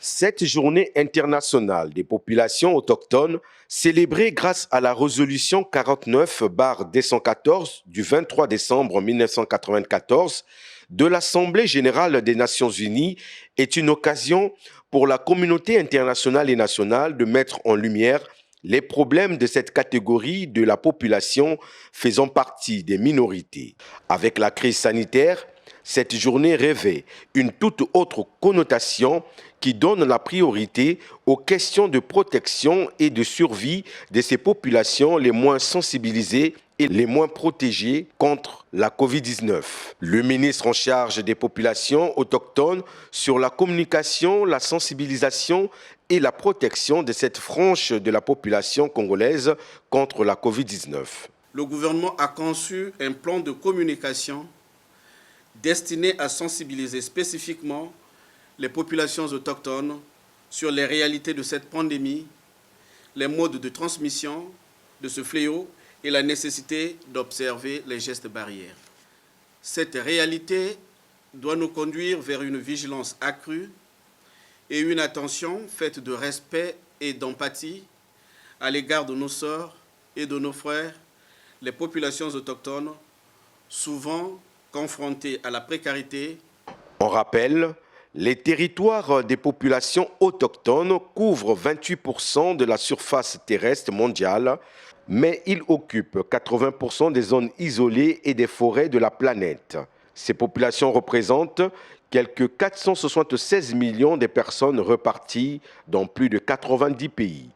Cette journée internationale des populations autochtones, célébrée grâce à la résolution 49/214 du 23 décembre 1994 de l'Assemblée générale des Nations unies, est une occasion pour la communauté internationale et nationale de mettre en lumière les problèmes de cette catégorie de la population faisant partie des minorités. Avec la crise sanitaire, cette journée revêt une toute autre connotation qui donne la priorité aux questions de protection et de survie de ces populations les moins sensibilisées et les moins protégées contre la COVID-19. Le ministre en charge des populations autochtones sur la communication, la sensibilisation et la protection de cette frange de la population congolaise contre la COVID-19. Le gouvernement a conçu un plan de communication destiné à sensibiliser spécifiquement les populations autochtones sur les réalités de cette pandémie, les modes de transmission de ce fléau et la nécessité d'observer les gestes barrières. Cette réalité doit nous conduire vers une vigilance accrue et une attention faite de respect et d'empathie à l'égard de nos sœurs et de nos frères, les populations autochtones, souvent confrontées à la précarité. On rappelle, les territoires des populations autochtones couvrent 28% de la surface terrestre mondiale, mais ils occupent 80% des zones isolées et des forêts de la planète. Ces populations représentent quelques 476 millions de personnes reparties dans plus de 90 pays.